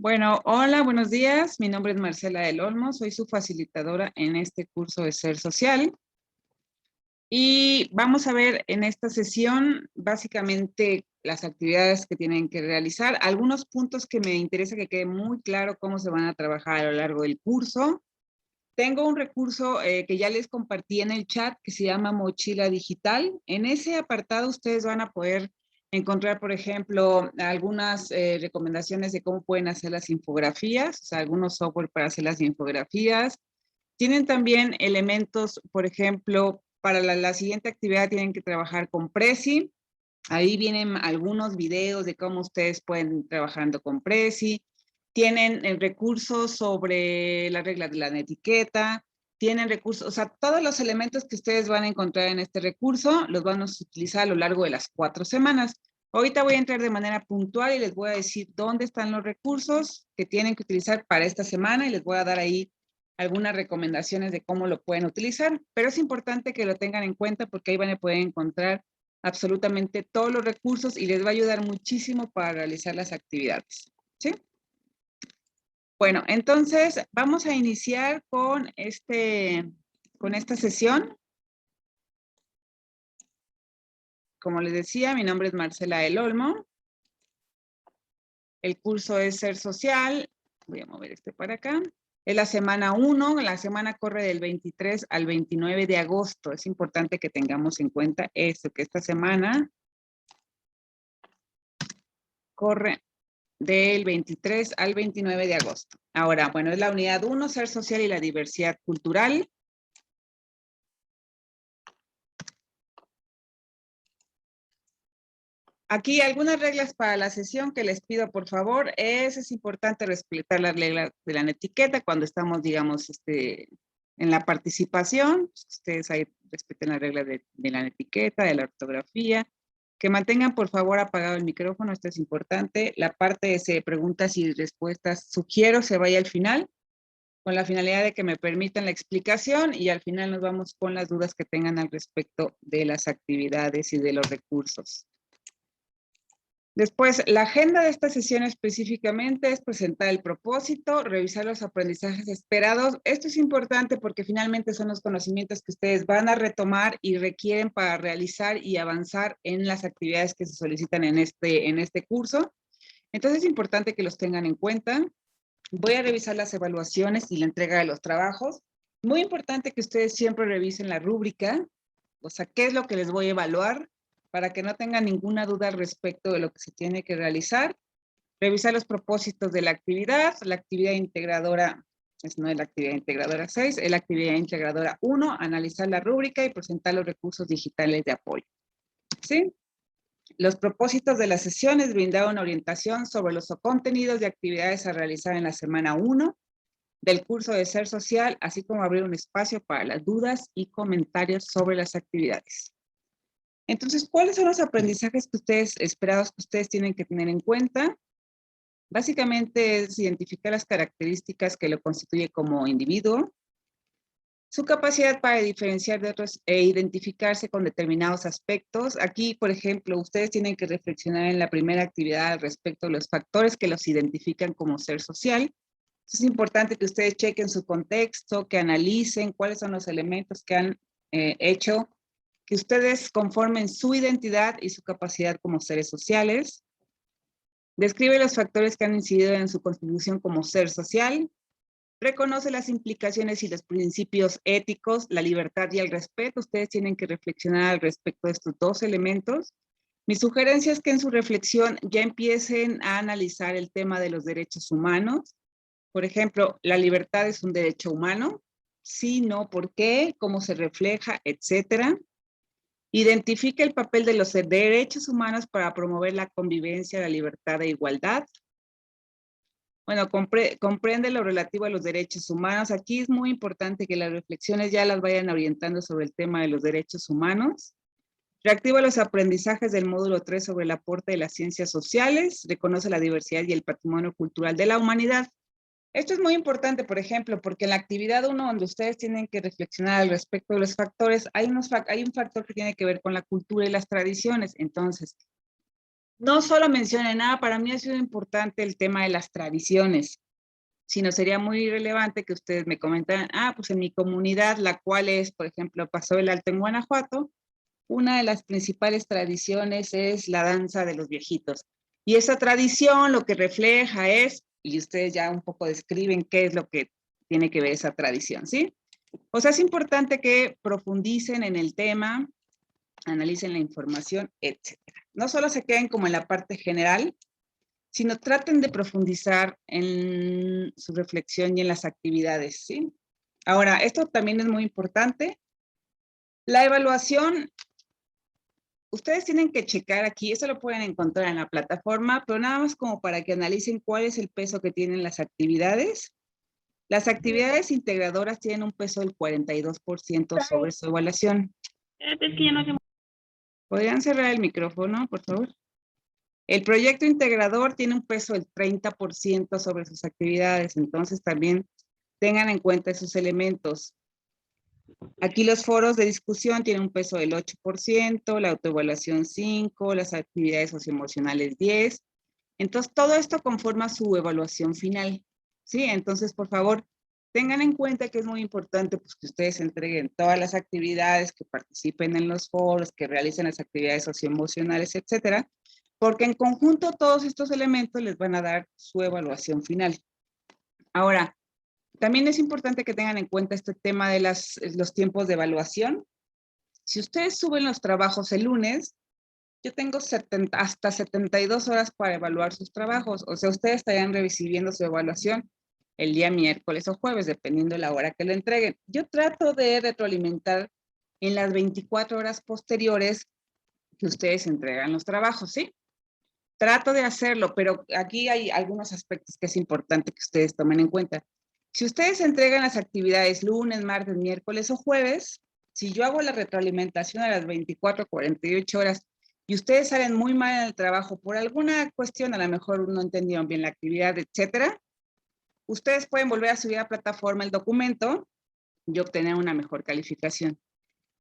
Bueno, hola, buenos días. Mi nombre es Marcela del Olmo, soy su facilitadora en este curso de Ser Social. Y vamos a ver en esta sesión básicamente las actividades que tienen que realizar, algunos puntos que me interesa que quede muy claro cómo se van a trabajar a lo largo del curso. Tengo un recurso que ya les compartí en el chat que se llama Mochila Digital. En ese apartado ustedes van a poder encontrar, por ejemplo, algunas recomendaciones de cómo pueden hacer las infografías, o sea, algunos software para hacer las infografías. Tienen también elementos, por ejemplo, para la siguiente actividad tienen que trabajar con Prezi. Ahí vienen algunos videos de cómo ustedes pueden ir trabajando con Prezi. Tienen recursos sobre las reglas de la etiqueta. Tienen recursos, o sea, todos los elementos que ustedes van a encontrar en este recurso los van a utilizar a lo largo de las 4 semanas. Ahorita voy a entrar de manera puntual y les voy a decir dónde están los recursos que tienen que utilizar para esta semana y les voy a dar ahí algunas recomendaciones de cómo lo pueden utilizar, pero es importante que lo tengan en cuenta porque ahí van a poder encontrar absolutamente todos los recursos y les va a ayudar muchísimo para realizar las actividades, ¿sí? Bueno, entonces vamos a iniciar con esta sesión. Como les decía, mi nombre es Marcela del Olmo. El curso es Ser Social. Voy a mover este para acá. Es la semana 1, la semana corre del 23 al 29 de agosto. Es importante que tengamos en cuenta esto, que esta semana corre del 23 al 29 de agosto. Ahora, bueno, es la unidad 1, Ser Social y la Diversidad Cultural. Aquí algunas reglas para la sesión que les pido, por favor, es importante respetar las reglas de la etiqueta cuando estamos, digamos, en la participación. Ustedes ahí respeten las reglas de la etiqueta, de la ortografía. Que mantengan, por favor, apagado el micrófono, esto es importante. La parte de preguntas y respuestas, sugiero se vaya al final, con la finalidad de que me permitan la explicación y al final nos vamos con las dudas que tengan al respecto de las actividades y de los recursos. Después, la agenda de esta sesión específicamente es presentar el propósito, revisar los aprendizajes esperados. Esto es importante porque finalmente son los conocimientos que ustedes van a retomar y requieren para realizar y avanzar en las actividades que se solicitan en este curso. Entonces es importante que los tengan en cuenta. Voy a revisar las evaluaciones y la entrega de los trabajos. Muy importante que ustedes siempre revisen la rúbrica, o sea, qué es lo que les voy a evaluar, para que no tengan ninguna duda al respecto de lo que se tiene que realizar. Revisar los propósitos de la actividad integradora, no es la actividad integradora 6, es la actividad integradora 1, analizar la rúbrica y presentar los recursos digitales de apoyo. ¿Sí? Los propósitos de la sesión es brindar una orientación sobre los contenidos de actividades a realizar en la semana 1 del curso de Ser Social, así como abrir un espacio para las dudas y comentarios sobre las actividades. Entonces, ¿cuáles son los aprendizajes esperados que ustedes tienen que tener en cuenta? Básicamente es identificar las características que lo constituye como individuo, su capacidad para diferenciar de otros e identificarse con determinados aspectos. Aquí, por ejemplo, ustedes tienen que reflexionar en la primera actividad al respecto de los factores que los identifican como ser social. Es importante que ustedes chequen su contexto, que analicen cuáles son los elementos que han hecho que ustedes conformen su identidad y su capacidad como seres sociales. Describe los factores que han incidido en su constitución como ser social. Reconoce las implicaciones y los principios éticos, la libertad y el respeto. Ustedes tienen que reflexionar al respecto de estos dos elementos. Mi sugerencia es que en su reflexión ya empiecen a analizar el tema de los derechos humanos. Por ejemplo, ¿la libertad es un derecho humano? Sí, no, ¿por qué? ¿Cómo se refleja? Etcétera. Identifica el papel de los derechos humanos para promover la convivencia, la libertad e igualdad. Bueno, comprende lo relativo a los derechos humanos. Aquí es muy importante que las reflexiones ya las vayan orientando sobre el tema de los derechos humanos. Reactiva los aprendizajes del módulo 3 sobre el aporte de las ciencias sociales. Reconoce la diversidad y el patrimonio cultural de la humanidad. Esto es muy importante, por ejemplo, porque en la actividad 1, donde ustedes tienen que reflexionar al respecto de los factores, hay un factor que tiene que ver con la cultura y las tradiciones. Entonces, no solo mencionen nada, para mí ha sido importante el tema de las tradiciones, sino sería muy relevante que ustedes me comentaran, pues en mi comunidad, la cual es, por ejemplo, Paso del Alto en Guanajuato, una de las principales tradiciones es la danza de los viejitos. Y esa tradición lo que refleja es, y ustedes ya un poco describen qué es lo que tiene que ver esa tradición, ¿sí? O sea, es importante que profundicen en el tema, analicen la información, etcétera. No solo se queden como en la parte general, sino traten de profundizar en su reflexión y en las actividades, ¿sí? Ahora, esto también es muy importante. La evaluación, ustedes tienen que checar aquí, eso lo pueden encontrar en la plataforma, pero nada más como para que analicen cuál es el peso que tienen las actividades. Las actividades integradoras tienen un peso del 42% sobre su evaluación. ¿Podrían cerrar el micrófono, por favor? El proyecto integrador tiene un peso del 30% sobre sus actividades, entonces también tengan en cuenta esos elementos. Aquí los foros de discusión tienen un peso del 8%, la autoevaluación 5%, las actividades socioemocionales 10%. Entonces, todo esto conforma su evaluación final, ¿sí? Entonces, por favor, tengan en cuenta que es muy importante pues, que ustedes entreguen todas las actividades, que participen en los foros, que realicen las actividades socioemocionales, etcétera, porque en conjunto todos estos elementos les van a dar su evaluación final. Ahora, también es importante que tengan en cuenta este tema de los tiempos de evaluación. Si ustedes suben los trabajos el lunes, yo tengo hasta 72 horas para evaluar sus trabajos. O sea, ustedes estarían recibiendo su evaluación el día miércoles o jueves, dependiendo de la hora que lo entreguen. Yo trato de retroalimentar en las 24 horas posteriores que ustedes entregan los trabajos, ¿sí? Trato de hacerlo, pero aquí hay algunos aspectos que es importante que ustedes tomen en cuenta. Si ustedes entregan las actividades lunes, martes, miércoles o jueves, si yo hago la retroalimentación a las 24, 48 horas y ustedes salen muy mal en el trabajo por alguna cuestión, a lo mejor no entendieron bien la actividad, etcétera, ustedes pueden volver a subir a la plataforma el documento y obtener una mejor calificación.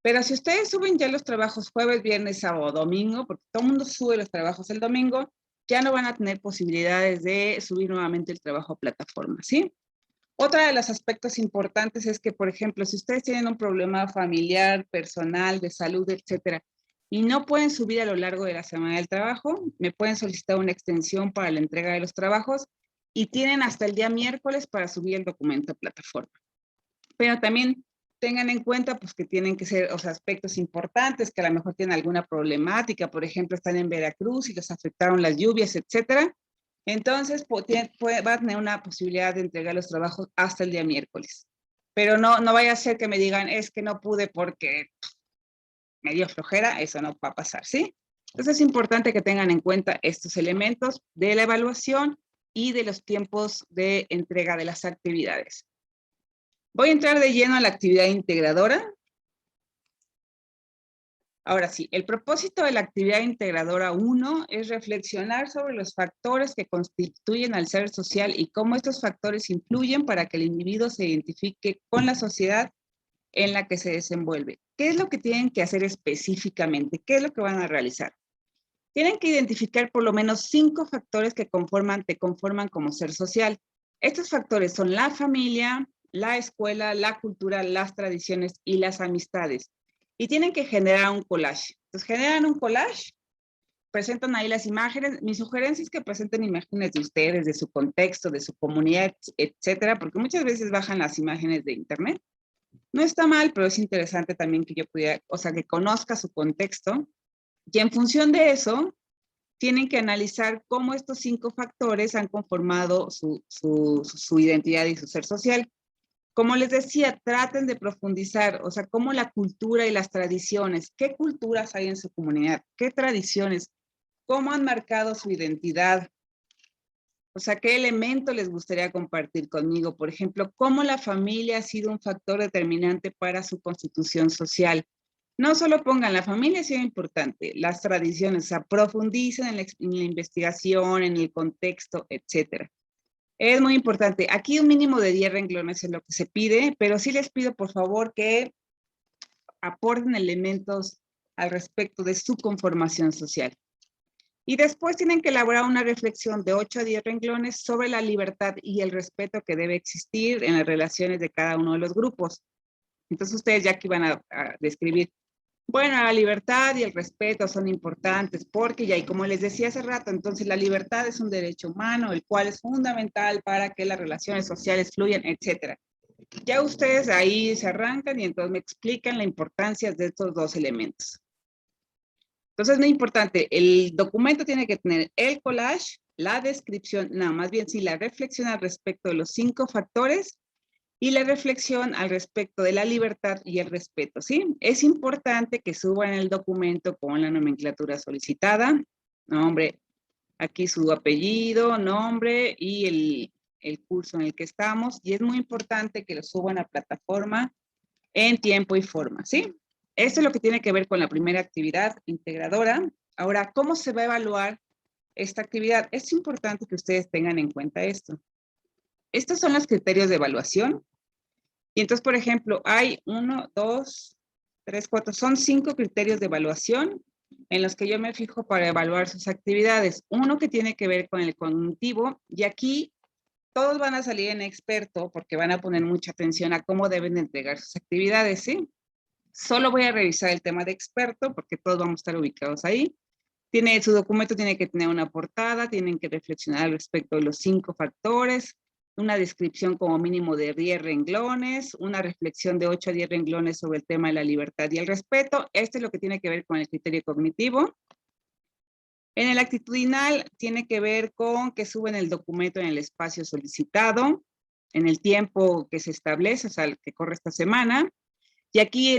Pero si ustedes suben ya los trabajos jueves, viernes, sábado, domingo, porque todo el mundo sube los trabajos el domingo, ya no van a tener posibilidades de subir nuevamente el trabajo a plataforma, ¿sí? Otra de los aspectos importantes es que, por ejemplo, si ustedes tienen un problema familiar, personal, de salud, etcétera, y no pueden subir a lo largo de la semana del trabajo, me pueden solicitar una extensión para la entrega de los trabajos y tienen hasta el día miércoles para subir el documento a plataforma. Pero también tengan en cuenta pues, que tienen que ser aspectos importantes, que a lo mejor tienen alguna problemática, por ejemplo, están en Veracruz y les afectaron las lluvias, etcétera. Entonces, va a tener una posibilidad de entregar los trabajos hasta el día miércoles. Pero no vaya a ser que me digan, es que no pude porque me dio flojera, eso no va a pasar, ¿sí? Entonces es importante que tengan en cuenta estos elementos de la evaluación y de los tiempos de entrega de las actividades. Voy a entrar de lleno a la actividad integradora. Ahora sí, el propósito de la actividad integradora 1 es reflexionar sobre los factores que constituyen al ser social y cómo estos factores influyen para que el individuo se identifique con la sociedad en la que se desenvuelve. ¿Qué es lo que tienen que hacer específicamente? ¿Qué es lo que van a realizar? Tienen que identificar por lo menos 5 factores que te conforman como ser social. Estos factores son la familia, la escuela, la cultura, las tradiciones y las amistades. Y tienen que generar un collage. Entonces generan un collage, presentan ahí las imágenes. Mi sugerencia es que presenten imágenes de ustedes, de su contexto, de su comunidad, etcétera, porque muchas veces bajan las imágenes de internet. No está mal, pero es interesante también que yo pudiera, o sea, que conozca su contexto. Y en función de eso, tienen que analizar cómo estos 5 factores han conformado su identidad y su ser social. Como les decía, traten de profundizar, o sea, cómo la cultura y las tradiciones, qué culturas hay en su comunidad, qué tradiciones, cómo han marcado su identidad, o sea, qué elemento les gustaría compartir conmigo. Por ejemplo, cómo la familia ha sido un factor determinante para su constitución social. No solo pongan la familia, es importante, las tradiciones, o sea, profundicen en la investigación, en el contexto, etcétera. Es muy importante. Aquí un mínimo de 10 renglones es lo que se pide, pero sí les pido por favor que aporten elementos al respecto de su conformación social. Y después tienen que elaborar una reflexión de 8 a 10 renglones sobre la libertad y el respeto que debe existir en las relaciones de cada uno de los grupos. Entonces ustedes ya aquí van a describir, bueno, la libertad y el respeto son importantes porque ya, y como les decía hace rato, entonces la libertad es un derecho humano, el cual es fundamental para que las relaciones sociales fluyan, etcétera. Ya ustedes ahí se arrancan y entonces me explican la importancia de estos dos elementos. Entonces es muy importante, el documento tiene que tener el collage, la descripción, no, más bien sí, la reflexión al respecto de los 5 factores y la reflexión al respecto de la libertad y el respeto, ¿sí? Es importante que suban el documento con la nomenclatura solicitada, nombre, aquí su apellido, nombre y el curso en el que estamos, y es muy importante que lo suban a plataforma en tiempo y forma, ¿sí? Esto es lo que tiene que ver con la primera actividad integradora. Ahora, ¿cómo se va a evaluar esta actividad? Es importante que ustedes tengan en cuenta esto. Estos son los criterios de evaluación. Y entonces, por ejemplo, hay 1, 2, 3, 4, son 5 criterios de evaluación en los que yo me fijo para evaluar sus actividades. Uno que tiene que ver con el cognitivo, y aquí todos van a salir en experto porque van a poner mucha atención a cómo deben entregar sus actividades, ¿sí? Solo voy a revisar el tema de experto porque todos vamos a estar ubicados ahí. Su documento tiene que tener una portada, tienen que reflexionar al respecto de los 5 factores, una descripción como mínimo de 10 renglones, una reflexión de 8 a 10 renglones sobre el tema de la libertad y el respeto. Esto es lo que tiene que ver con el criterio cognitivo. En el actitudinal tiene que ver con que suben el documento en el espacio solicitado, en el tiempo que se establece, o sea, el que corre esta semana. Y aquí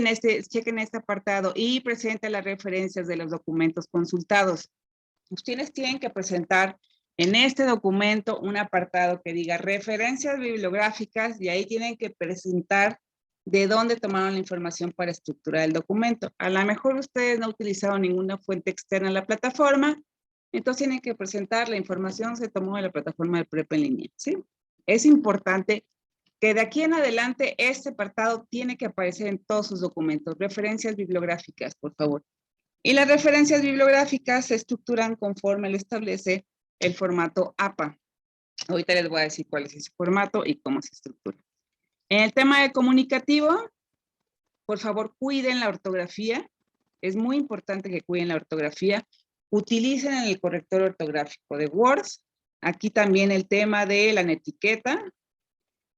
chequen este apartado y presenta las referencias de los documentos consultados. Ustedes tienen que presentar en este documento un apartado que diga referencias bibliográficas y ahí tienen que presentar de dónde tomaron la información para estructurar el documento. A lo mejor ustedes no utilizaron ninguna fuente externa en la plataforma, entonces tienen que presentar la información se tomó de la plataforma de Prep en línea, ¿sí? Es importante que de aquí en adelante este apartado tiene que aparecer en todos sus documentos. Referencias bibliográficas, por favor. Y las referencias bibliográficas se estructuran conforme lo establece el formato APA. Ahorita les voy a decir cuál es ese formato y cómo se estructura. En el tema de comunicativo, por favor, cuiden la ortografía. Es muy importante que cuiden la ortografía. Utilicen el corrector ortográfico de Word. Aquí también el tema de la netiqueta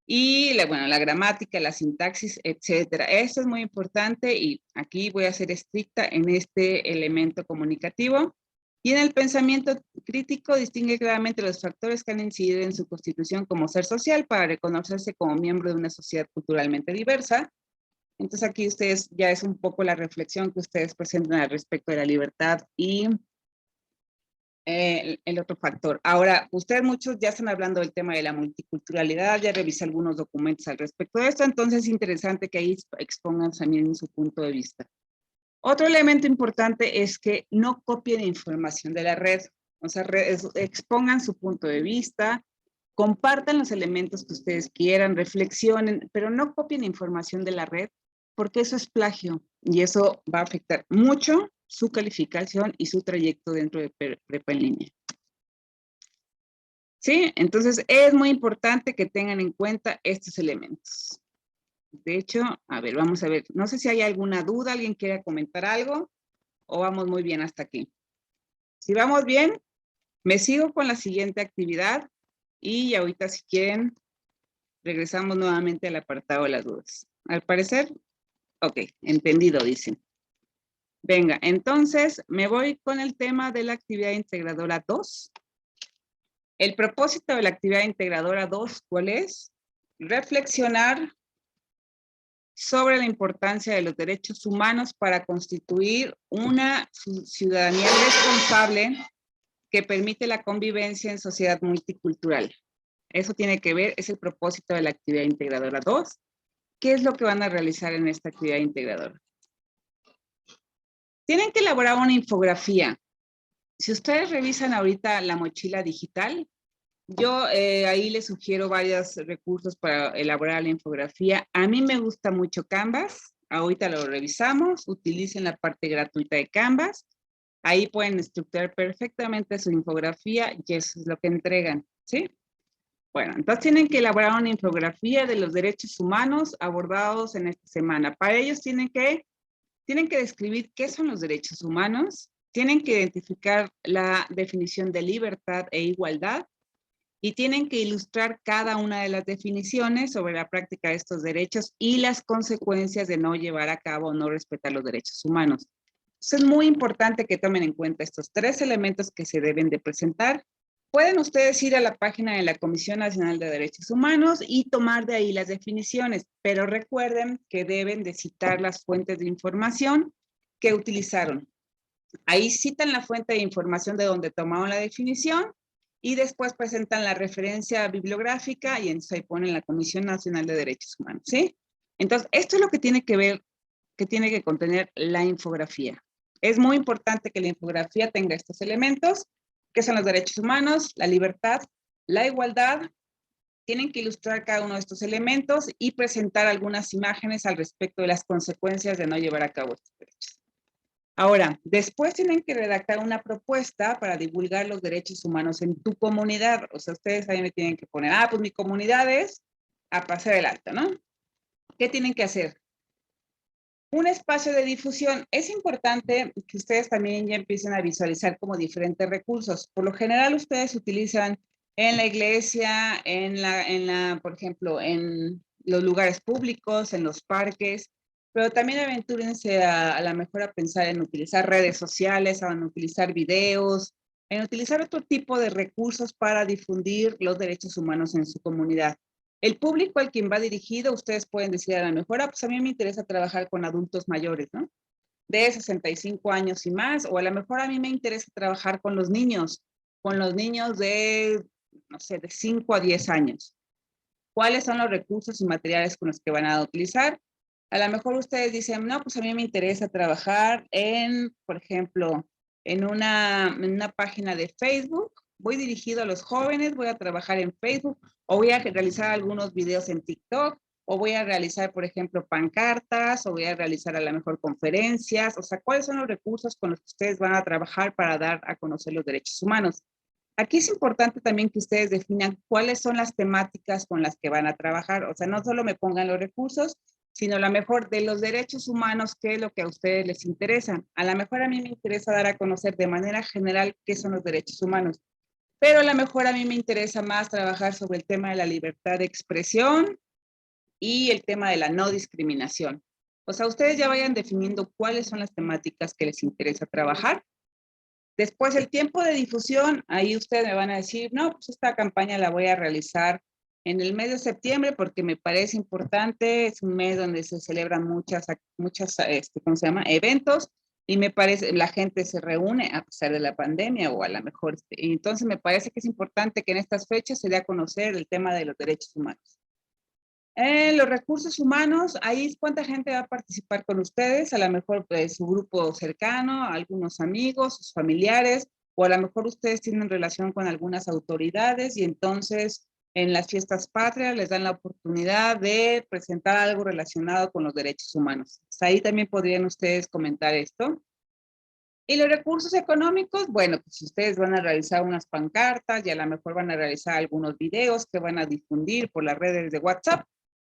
y la gramática, la sintaxis, etcétera. Esto es muy importante y aquí voy a ser estricta en este elemento comunicativo. Y en el pensamiento crítico distingue claramente los factores que han incidido en su constitución como ser social para reconocerse como miembro de una sociedad culturalmente diversa. Entonces aquí ustedes, ya es un poco la reflexión que ustedes presentan al respecto de la libertad y el otro factor. Ahora, ustedes muchos ya están hablando del tema de la multiculturalidad, ya revisé algunos documentos al respecto de esto, entonces es interesante que ahí expongan también su punto de vista. Otro elemento importante es que no copien información de la red, o sea, expongan su punto de vista, compartan los elementos que ustedes quieran, reflexionen, pero no copien información de la red, porque eso es plagio y eso va a afectar mucho su calificación y su trayecto dentro de prepa en línea. ¿Sí? Entonces es muy importante que tengan en cuenta estos elementos. De hecho, a ver, vamos a ver, no sé si hay alguna duda, alguien quiera comentar algo o vamos muy bien hasta aquí. Si vamos bien, me sigo con la siguiente actividad y ahorita si quieren regresamos nuevamente al apartado de las dudas. Al parecer, ok, entendido, dicen. Venga, entonces me voy con el tema de la actividad integradora 2. El propósito de la actividad integradora 2, ¿cuál es? Reflexionar sobre la importancia de los derechos humanos para constituir una ciudadanía responsable que permite la convivencia en sociedad multicultural. Eso tiene que ver, es el propósito de la actividad integradora 2. ¿Qué es lo que van a realizar en esta actividad integradora? Tienen que elaborar una infografía. Si ustedes revisan ahorita la mochila digital, yo ahí les sugiero varios recursos para elaborar la infografía. A mí me gusta mucho Canvas. Ahorita lo revisamos. Utilicen la parte gratuita de Canvas. Ahí pueden estructurar perfectamente su infografía y eso es lo que entregan, ¿sí? Bueno, entonces tienen que elaborar una infografía de los derechos humanos abordados en esta semana. Para ellos tienen que describir qué son los derechos humanos, tienen que identificar la definición de libertad e igualdad y tienen que ilustrar cada una de las definiciones sobre la práctica de estos derechos y las consecuencias de no llevar a cabo o no respetar los derechos humanos. Entonces, es muy importante que tomen en cuenta estos 3 elementos que se deben de presentar. Pueden ustedes ir a la página de la Comisión Nacional de Derechos Humanos y tomar de ahí las definiciones, pero recuerden que deben de citar las fuentes de información que utilizaron. Ahí citan la fuente de información de donde tomaron la definición y después presentan la referencia bibliográfica y entonces ahí ponen la Comisión Nacional de Derechos Humanos, ¿sí? Entonces, esto es lo que tiene que ver, que tiene que contener la infografía. Es muy importante que la infografía tenga estos elementos, que son los derechos humanos, la libertad, la igualdad. Tienen que ilustrar cada uno de estos elementos y presentar algunas imágenes al respecto de las consecuencias de no llevar a cabo estos derechos. Ahora, después tienen que redactar una propuesta para divulgar los derechos humanos en tu comunidad. O sea, ustedes ahí me tienen que poner, pues mi comunidad es a pasar el alto, ¿no? ¿Qué tienen que hacer? Un espacio de difusión. Es importante que ustedes también ya empiecen a visualizar como diferentes recursos. Por lo general, ustedes utilizan en la iglesia, por ejemplo, en los lugares públicos, en los parques, pero también aventúrense a lo mejor a pensar en utilizar redes sociales, en utilizar videos, en utilizar otro tipo de recursos para difundir los derechos humanos en su comunidad. El público al quien va dirigido, ustedes pueden decir a lo mejor, pues a mí me interesa trabajar con adultos mayores, ¿no? De 65 años y más, o a lo mejor a mí me interesa trabajar con los niños de, no sé, de 5 a 10 años. ¿Cuáles son los recursos y materiales con los que van a utilizar? A lo mejor ustedes dicen, no, pues a mí me interesa trabajar en, por ejemplo, en una página de Facebook. Voy dirigido a los jóvenes, voy a trabajar en Facebook, o voy a realizar algunos videos en TikTok, o voy a realizar, por ejemplo, pancartas, o voy a realizar a lo mejor conferencias. O sea, ¿cuáles son los recursos con los que ustedes van a trabajar para dar a conocer los derechos humanos? Aquí es importante también que ustedes definan cuáles son las temáticas con las que van a trabajar. O sea, no solo me pongan los recursos, sino a lo mejor de los derechos humanos, qué es lo que a ustedes les interesa. A lo mejor a mí me interesa dar a conocer de manera general qué son los derechos humanos, pero a lo mejor a mí me interesa más trabajar sobre el tema de la libertad de expresión y el tema de la no discriminación. O sea, ustedes ya vayan definiendo cuáles son las temáticas que les interesa trabajar. Después, el tiempo de difusión, ahí ustedes me van a decir, no, pues esta campaña la voy a realizar en el mes de septiembre porque me parece importante, es un mes donde se celebran muchas ¿cómo se llama? Eventos y me parece, la gente se reúne a pesar de la pandemia o a lo mejor, entonces me parece que es importante que en estas fechas se dé a conocer el tema de los derechos humanos. Los recursos humanos, ahí cuánta gente va a participar con ustedes, a lo mejor su grupo cercano, algunos amigos, sus familiares, o a lo mejor ustedes tienen relación con algunas autoridades y entonces en las fiestas patrias les dan la oportunidad de presentar algo relacionado con los derechos humanos. Ahí también podrían ustedes comentar esto. Y los recursos económicos, bueno, pues ustedes van a realizar unas pancartas y a lo mejor van a realizar algunos videos que van a difundir por las redes de WhatsApp,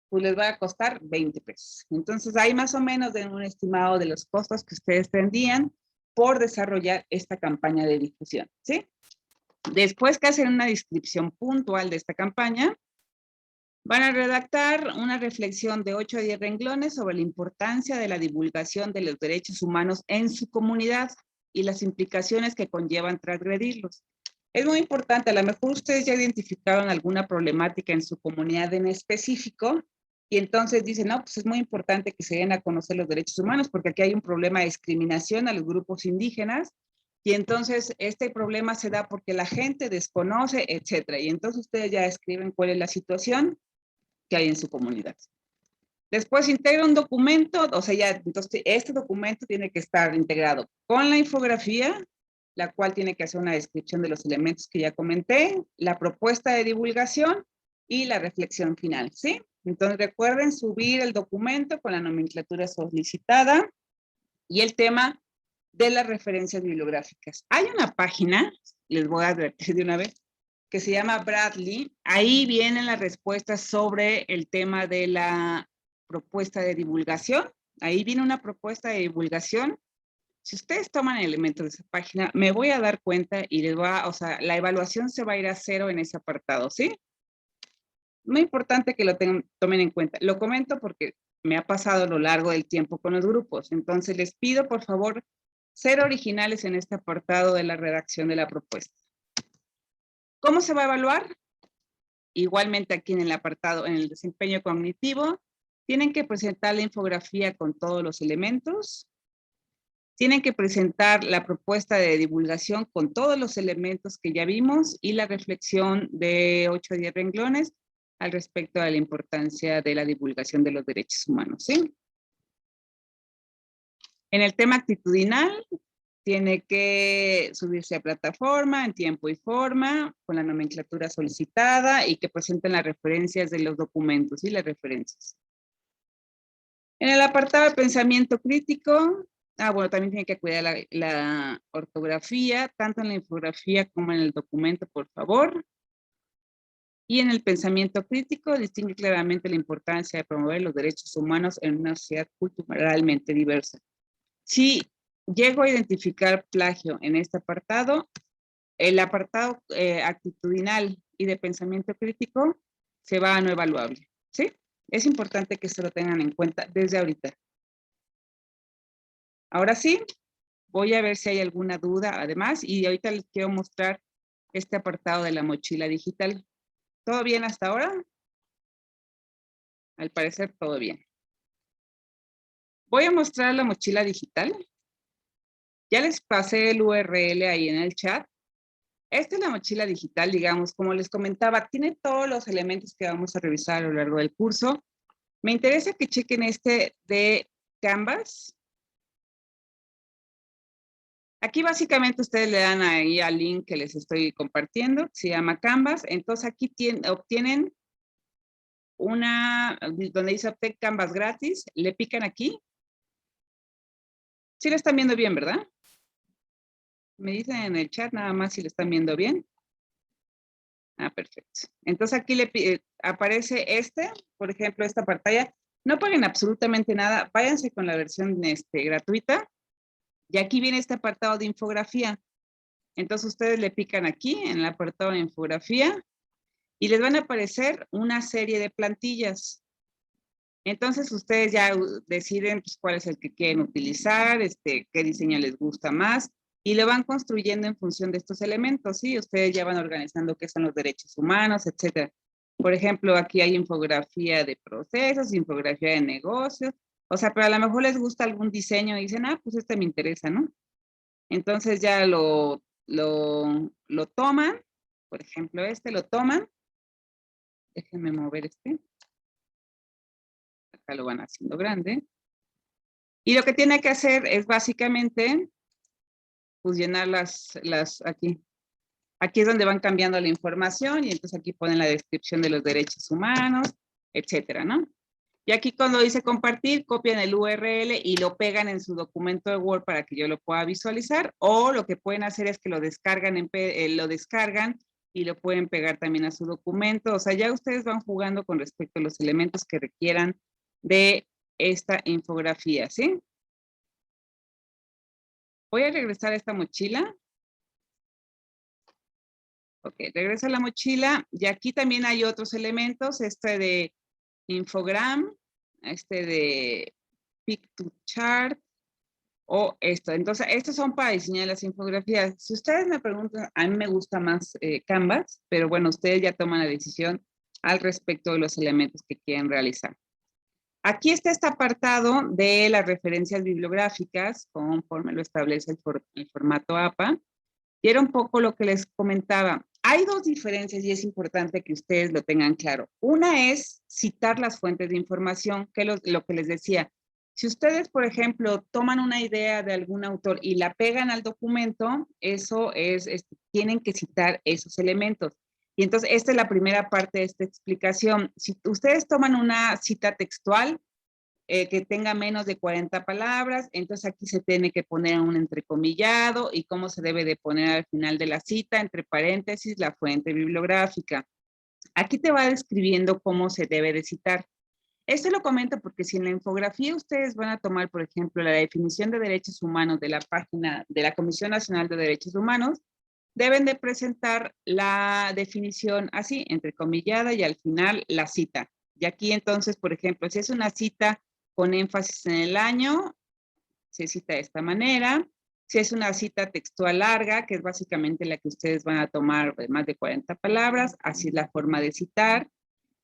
pues les va a costar 20 pesos. Entonces, hay más o menos de un estimado de los costos que ustedes tendrían por desarrollar esta campaña de difusión, ¿sí? Después que hacen una descripción puntual de esta campaña, van a redactar una reflexión de 8 a 10 renglones sobre la importancia de la divulgación de los derechos humanos en su comunidad y las implicaciones que conllevan transgredirlos. Es muy importante, a lo mejor ustedes ya identificaron alguna problemática en su comunidad en específico y entonces dicen, no, pues es muy importante que se den a conocer los derechos humanos porque aquí hay un problema de discriminación a los grupos indígenas y entonces este problema se da porque la gente desconoce, etcétera. Y entonces ustedes ya escriben cuál es la situación que hay en su comunidad. Después integra un documento, o sea, ya, entonces este documento tiene que estar integrado con la infografía, la cual tiene que hacer una descripción de los elementos que ya comenté, la propuesta de divulgación y la reflexión final, ¿sí? Entonces recuerden subir el documento con la nomenclatura solicitada y el tema de las referencias bibliográficas. Hay una página, les voy a advertir de una vez, que se llama Bradley. Ahí vienen las respuestas sobre el tema de la propuesta de divulgación. Ahí viene una propuesta de divulgación. Si ustedes toman elementos de esa página, me voy a dar cuenta y les va, o sea, la evaluación se va a ir a 0 en ese apartado, ¿sí? Muy importante que lo tomen en cuenta. Lo comento porque me ha pasado a lo largo del tiempo con los grupos. Entonces, les pido, por favor, ser originales en este apartado de la redacción de la propuesta. ¿Cómo se va a evaluar? Igualmente aquí en el apartado, en el desempeño cognitivo, tienen que presentar la infografía con todos los elementos. Tienen que presentar la propuesta de divulgación con todos los elementos que ya vimos y la reflexión de 8 a 10 renglones al respecto de la importancia de la divulgación de los derechos humanos, ¿sí? En el tema actitudinal, tiene que subirse a plataforma en tiempo y forma, con la nomenclatura solicitada y que presenten las referencias de los documentos y las referencias. En el apartado de pensamiento crítico, bueno, también tiene que cuidar la ortografía, tanto en la infografía como en el documento, por favor. Y en el pensamiento crítico, distingue claramente la importancia de promover los derechos humanos en una sociedad culturalmente diversa. Si llego a identificar plagio en este apartado, el apartado actitudinal y de pensamiento crítico se va a no evaluable, ¿sí? Es importante que se lo tengan en cuenta desde ahorita. Ahora sí, voy a ver si hay alguna duda además y ahorita les quiero mostrar este apartado de la mochila digital. ¿Todo bien hasta ahora? Al parecer todo bien. Voy a mostrar la mochila digital. Ya les pasé el URL ahí en el chat. Esta es la mochila digital, digamos, como les comentaba, tiene todos los elementos que vamos a revisar a lo largo del curso. Me interesa que chequen este de Canvas. Aquí básicamente ustedes le dan ahí al link que les estoy compartiendo, se llama Canvas. Entonces aquí obtienen una, donde dice obtén Canvas gratis, le pican aquí. Sí lo están viendo bien, ¿verdad? Me dicen en el chat nada más si lo están viendo bien. Perfecto. Entonces aquí aparece por ejemplo, esta pantalla. No paguen absolutamente nada, váyanse con la versión gratuita. Y aquí viene este apartado de infografía. Entonces ustedes le pican aquí en el apartado de infografía y les van a aparecer una serie de plantillas. Entonces ustedes ya deciden pues, cuál es el que quieren utilizar, qué diseño les gusta más y lo van construyendo en función de estos elementos, ¿sí? Ustedes ya van organizando qué son los derechos humanos, etcétera. Por ejemplo, aquí hay infografía de procesos, infografía de negocios, o sea, pero a lo mejor les gusta algún diseño y dicen, pues este me interesa, ¿no? Entonces ya lo toman, por ejemplo, lo toman. Déjenme mover acá lo van haciendo grande. Y lo que tiene que hacer es básicamente, pues llenar aquí. Aquí es donde van cambiando la información y entonces aquí ponen la descripción de los derechos humanos, etcétera, ¿no? Y aquí cuando dice compartir, copian el URL y lo pegan en su documento de Word para que yo lo pueda visualizar, o lo que pueden hacer es que lo descargan, y lo pueden pegar también a su documento. O sea, ya ustedes van jugando con respecto a los elementos que requieran de esta infografía, ¿sí? Voy a regresar a esta mochila. Ok, regreso a la mochila y aquí también hay otros elementos, de Infogram, de Pick to Chart o esto. Entonces, estos son para diseñar las infografías. Si ustedes me preguntan, a mí me gusta más Canvas, pero bueno, ustedes ya toman la decisión al respecto de los elementos que quieren realizar. Aquí está este apartado de las referencias bibliográficas, conforme lo establece el formato APA. Y era un poco lo que les comentaba. Hay dos diferencias y es importante que ustedes lo tengan claro. Una es citar las fuentes de información, que lo que les decía. Si ustedes, por ejemplo, toman una idea de algún autor y la pegan al documento, tienen que citar esos elementos. Y entonces, esta es la primera parte de esta explicación. Si ustedes toman una cita textual, que tenga menos de 40 palabras, entonces aquí se tiene que poner un entrecomillado y cómo se debe de poner al final de la cita, entre paréntesis, la fuente bibliográfica. Aquí te va describiendo cómo se debe de citar. Esto lo comento porque si en la infografía ustedes van a tomar, por ejemplo, la definición de derechos humanos de la página de la Comisión Nacional de Derechos Humanos, deben de presentar la definición así, entrecomillada y al final la cita. Y aquí entonces, por ejemplo, si es una cita con énfasis en el año, se cita de esta manera. Si es una cita textual larga, que es básicamente la que ustedes van a tomar de más de 40 palabras, así es la forma de citar.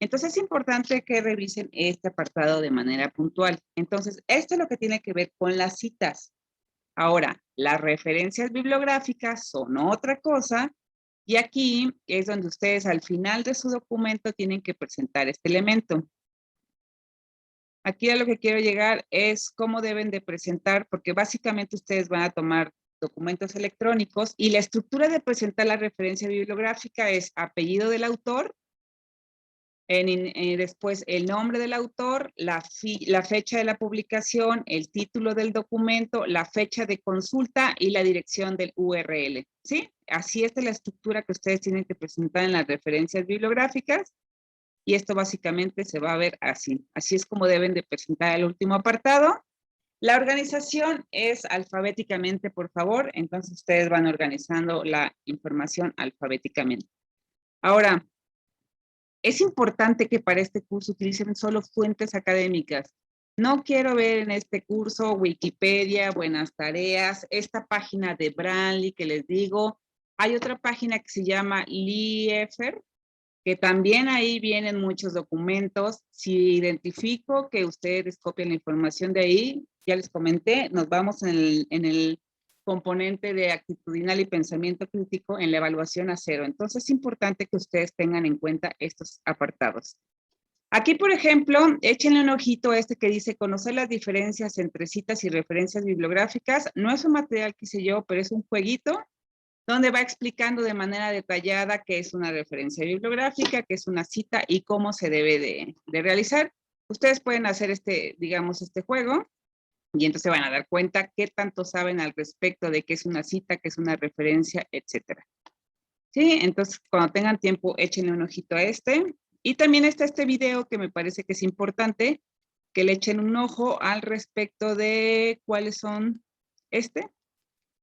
Entonces es importante que revisen este apartado de manera puntual. Entonces, esto es lo que tiene que ver con las citas. Ahora, las referencias bibliográficas son otra cosa y aquí es donde ustedes al final de su documento tienen que presentar este elemento. Aquí a lo que quiero llegar es cómo deben de presentar, porque básicamente ustedes van a tomar documentos electrónicos y la estructura de presentar la referencia bibliográfica es apellido del autor, después el nombre del autor, la fecha de la publicación, el título del documento, la fecha de consulta y la dirección del URL. ¿Sí? Así es la estructura que ustedes tienen que presentar en las referencias bibliográficas. Y esto básicamente se va a ver así. Así es como deben de presentar el último apartado. La organización es alfabéticamente, por favor. Entonces ustedes van organizando la información alfabéticamente. Ahora, es importante que para este curso utilicen solo fuentes académicas. No quiero ver en este curso Wikipedia, Buenas Tareas, esta página de Brandly que les digo. Hay otra página que se llama Liefer, que también ahí vienen muchos documentos. Si identifico que ustedes copian la información de ahí, ya les comenté, nos vamos en el componente de actitudinal y pensamiento crítico en la evaluación a 0. Entonces es importante que ustedes tengan en cuenta estos apartados. Aquí, por ejemplo, échenle un ojito a este que dice conocer las diferencias entre citas y referencias bibliográficas. No es un material que hice yo, pero es un jueguito donde va explicando de manera detallada qué es una referencia bibliográfica, qué es una cita y cómo se debe de realizar. Ustedes pueden hacer digamos, este juego y entonces van a dar cuenta qué tanto saben al respecto de qué es una cita, qué es una referencia, etcétera. ¿Sí? Entonces, cuando tengan tiempo, échenle un ojito a este. Y también está este video que me parece que es importante que le echen un ojo al respecto de cuáles son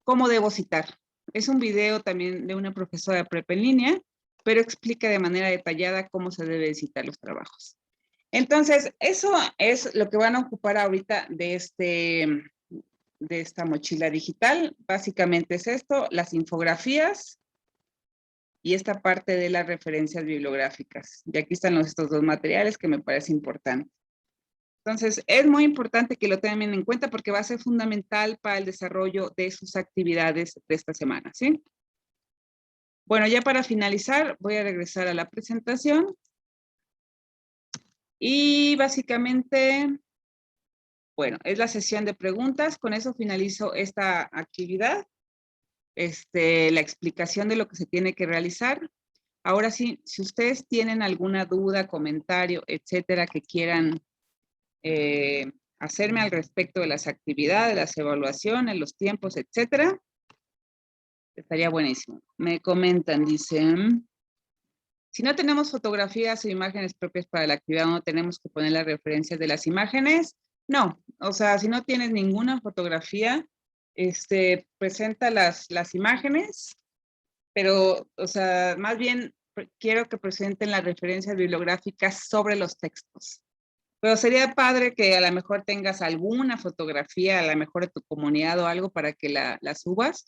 cómo debo citar. Es un video también de una profesora de prepa en línea, pero explica de manera detallada cómo se debe citar los trabajos. Entonces, eso es lo que van a ocupar ahorita de esta mochila digital. Básicamente es esto, las infografías y esta parte de las referencias bibliográficas. Y aquí están estos dos materiales que me parece importante. Entonces, es muy importante que lo tengan en cuenta porque va a ser fundamental para el desarrollo de sus actividades de esta semana, ¿sí? Bueno, ya para finalizar, voy a regresar a la presentación. Y básicamente, bueno, es la sesión de preguntas. Con eso finalizo esta actividad. La explicación de lo que se tiene que realizar. Ahora sí, si ustedes tienen alguna duda, comentario, etcétera, que quieran hacerme al respecto de las actividades, las evaluaciones, los tiempos, etcétera, estaría buenísimo. Me comentan, dicen, si no tenemos fotografías o imágenes propias para la actividad, ¿no tenemos que poner las referencias de las imágenes? No, o sea, si no tienes ninguna fotografía, presenta las imágenes, pero, o sea, más bien quiero que presenten las referencias bibliográficas sobre los textos. Pero sería padre que a lo mejor tengas alguna fotografía, a lo mejor de tu comunidad o algo para que la subas.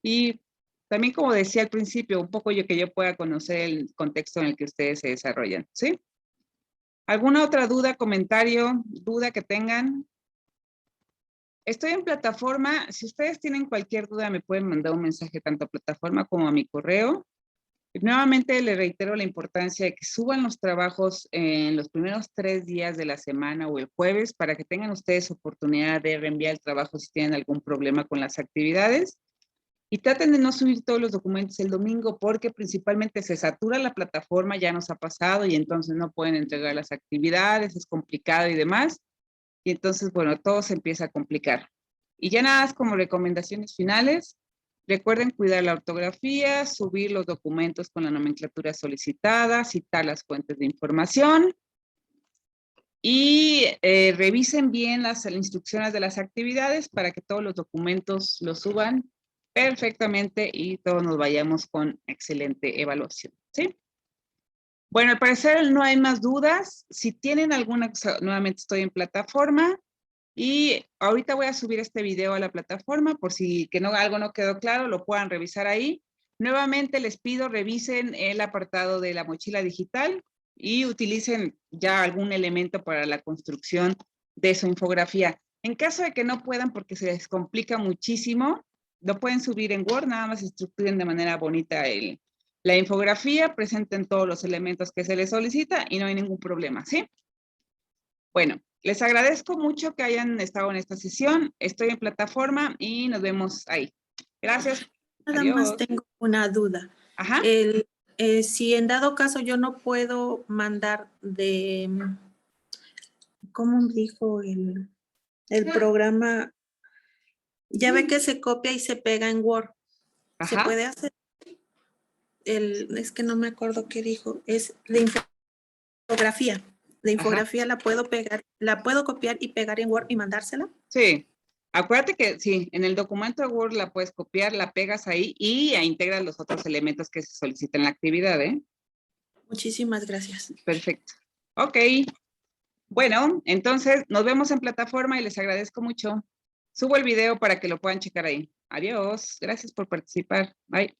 Y también, como decía al principio, un poco que yo pueda conocer el contexto en el que ustedes se desarrollan, ¿sí? ¿Alguna otra duda, comentario, duda que tengan? Estoy en plataforma. Si ustedes tienen cualquier duda, me pueden mandar un mensaje tanto a plataforma como a mi correo. Nuevamente le reitero la importancia de que suban los trabajos en los primeros 3 días de la semana o el jueves para que tengan ustedes oportunidad de reenviar el trabajo si tienen algún problema con las actividades. Y traten de no subir todos los documentos el domingo porque principalmente se satura la plataforma, ya nos ha pasado y entonces no pueden entregar las actividades, es complicado y demás. y entonces, bueno, todo se empieza a complicar. Y ya nada más como recomendaciones finales, recuerden cuidar la ortografía, subir los documentos con la nomenclatura solicitada, citar las fuentes de información y revisen bien las instrucciones de las actividades para que todos los documentos los suban perfectamente y todos nos vayamos con excelente evaluación, ¿sí? Bueno, al parecer no hay más dudas. Si tienen alguna, nuevamente estoy en plataforma y ahorita voy a subir este video a la plataforma por si que no, algo no quedó claro, lo puedan revisar ahí. Nuevamente les pido revisen el apartado de la mochila digital y utilicen ya algún elemento para la construcción de su infografía. En caso de que no puedan porque se les complica muchísimo, lo pueden subir en Word, nada más estructuren de manera bonita la infografía, presenten todos los elementos que se les solicita y no hay ningún problema, ¿sí? Bueno, les agradezco mucho que hayan estado en esta sesión. Estoy en plataforma y nos vemos ahí. Gracias. Nada Adiós. más tengo una duda. Ajá. Si en dado caso yo no puedo mandar de, ¿cómo dijo el programa? Ya ve que se copia y se pega en Word. Ajá. ¿Se puede hacer? Es que no me acuerdo qué dijo. Es de infografía. La infografía la puedo pegar, la puedo copiar y pegar en Word y mandársela. Sí. Acuérdate que sí, en el documento de Word la puedes copiar, la pegas ahí y integras los otros elementos que se solicitan en la actividad, ¿eh? Muchísimas gracias. Perfecto. Ok. Bueno, entonces nos vemos en plataforma y les agradezco mucho. Subo el video para que lo puedan checar ahí. Adiós. Gracias por participar. Bye.